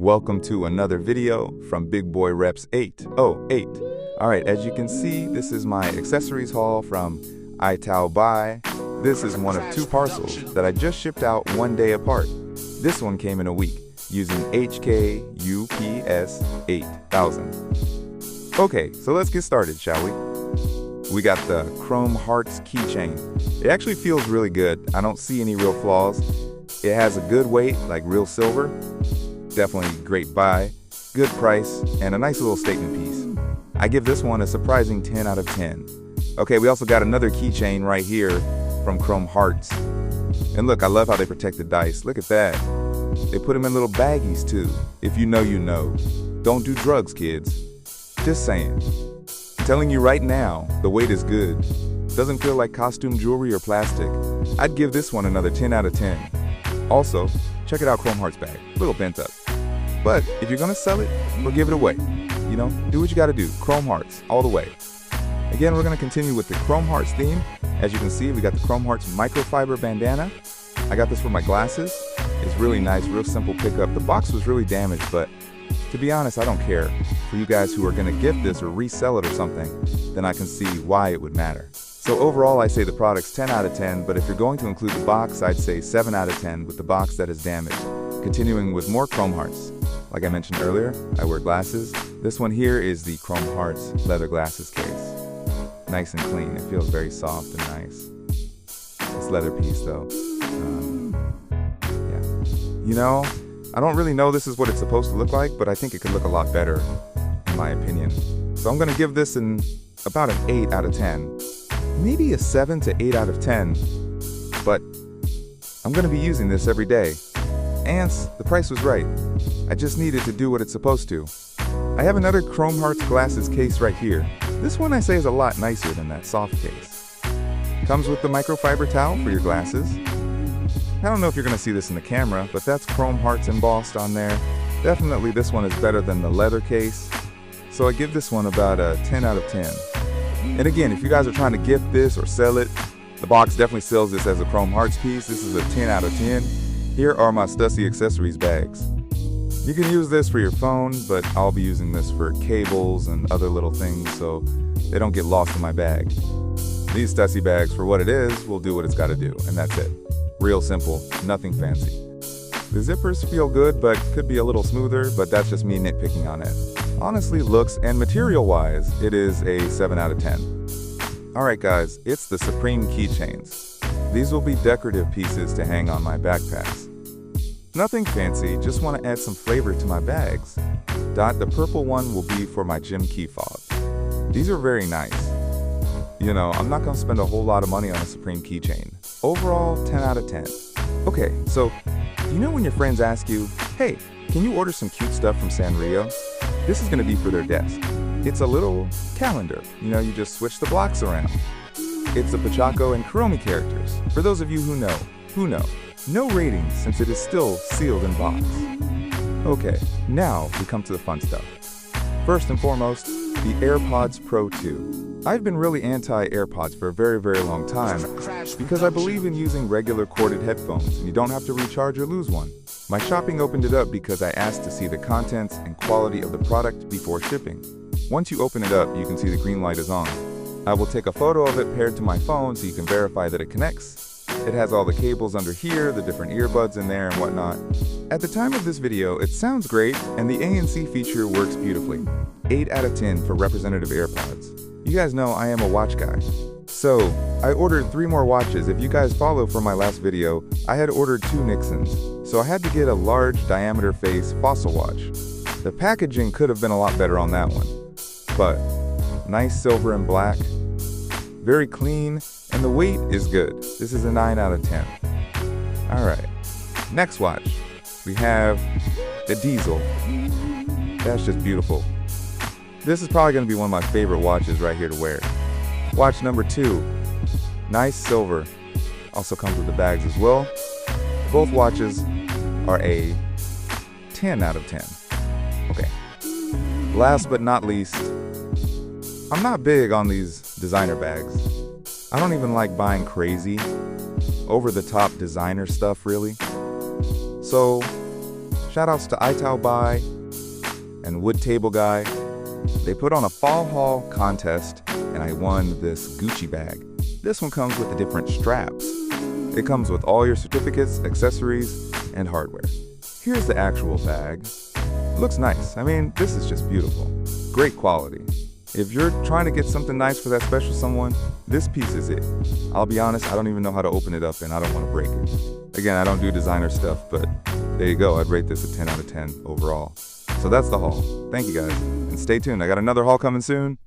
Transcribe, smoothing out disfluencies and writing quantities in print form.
Welcome to another video from Big Boy Reps 808. Alright, as you can see, this is my accessories haul from Itaobuy. This is one of two parcels that I just shipped out one day apart. This one came in a week using HKUPS 8000. Okay, so let's get started, shall we? We got the Chrome Hearts keychain. It actually feels really good. I don't see any real flaws. It has a good weight, like real silver. Definitely great buy, good price, and a nice little statement piece. I give this one a surprising 10 out of 10. Okay, we also got another keychain right here from Chrome Hearts. And look, I love how they protect the dice. Look at that. They put them in little baggies too. If you know, you know. Don't do drugs, kids. Just saying. I'm telling you right now, the weight is good. Doesn't feel like costume jewelry or plastic. I'd give this one another 10 out of 10. Also, check it out, Chrome Hearts bag. A little bent up. But if you're gonna sell it, or give it away, you know, do what you gotta do. Chrome Hearts, all the way. Again, we're gonna continue with the Chrome Hearts theme. As you can see, we got the Chrome Hearts microfiber bandana. I got this for my glasses. It's really nice, real simple pickup. The box was really damaged, but to be honest, I don't care. For you guys who are gonna gift this or resell it or something, then I can see why it would matter. So overall, I say the product's 10 out of 10, but if you're going to include the box, I'd say 7 out of 10 with the box that is damaged. Continuing with more Chrome Hearts. Like I mentioned earlier, I wear glasses. This one here is the Chrome Hearts leather glasses case. Nice and clean. It feels very soft and nice. This leather piece though. Yeah. You know, I don't really know this is what it's supposed to look like, but I think it could look a lot better, in my opinion. So I'm gonna give this about an 8 out of 10. Maybe a 7 to 8 out of 10. But I'm gonna be using this every day. And the price was right. I just needed to do what it's supposed to. I have another Chrome Hearts glasses case right here. This one I say is a lot nicer than that soft case. Comes with the microfiber towel for your glasses. I don't know if you're gonna see this in the camera, but that's Chrome Hearts embossed on there. Definitely this one is better than the leather case. So I give this one about a 10 out of 10. And again, if you guys are trying to gift this or sell it, the box definitely sells this as a Chrome Hearts piece. This is a 10 out of 10. Here are my Stussy accessories bags. You can use this for your phone, but I'll be using this for cables and other little things so they don't get lost in my bag. These Stussy bags, for what it is, will do what it's gotta do, and that's it. Real simple, nothing fancy. The zippers feel good, but could be a little smoother, but that's just me nitpicking on it. Honestly, looks and material-wise, it is a 7 out of 10. Alright guys, it's the Supreme keychains. These will be decorative pieces to hang on my backpacks. Nothing fancy, just want to add some flavor to my bags. The purple one will be for my gym key fobs. These are very nice. You know, I'm not going to spend a whole lot of money on a Supreme keychain. Overall, 10 out of 10. Okay, so, you know when your friends ask you, hey, can you order some cute stuff from Sanrio? This is going to be for their desk. It's a little calendar. You know, you just switch the blocks around. It's the Pachaco and Kuromi characters. For those of you who know. No ratings since it is still sealed in box. Okay, now we come to the fun stuff. First and foremost, the AirPods Pro 2. I've been really anti-AirPods for a very, very long time because I believe in using regular corded headphones and you don't have to recharge or lose one. My shopping opened it up because I asked to see the contents and quality of the product before shipping. Once you open it up, you can see the green light is on. I will take a photo of it paired to my phone so you can verify that it connects. It has all the cables under here, the different earbuds in there and whatnot. At the time of this video, it sounds great and the ANC feature works beautifully. 8 out of 10 for representative AirPods. You guys know I am a watch guy. So, I ordered 3 more watches. If you guys follow from my last video, I had ordered 2 Nixons. So I had to get a large diameter face fossil watch. The packaging could have been a lot better on that one. But, nice silver and black. Very clean. And the weight is good. This is a 9 out of 10. Alright, next watch. We have the Diesel. That's just beautiful. This is probably going to be one of my favorite watches right here to wear. Watch number 2. Nice silver. Also comes with the bags as well. Both watches are a 10 out of 10. Okay. Last but not least, I'm not big on these designer bags. I don't even like buying crazy, over-the-top designer stuff, really. So, Shoutouts to Itaobuy and Wood Table Guy. They put on a fall haul contest and I won this Gucci bag. This one comes with the different straps. It comes with all your certificates, accessories, and hardware. Here's the actual bag. Looks nice. I mean, this is just beautiful. Great quality. If you're trying to get something nice for that special someone, this piece is it. I'll be honest, I don't even know how to open it up and I don't want to break it. Again, I don't do designer stuff, but there you go. I'd rate this a 10 out of 10 overall. So that's the haul. Thank you guys. And stay tuned. I got another haul coming soon.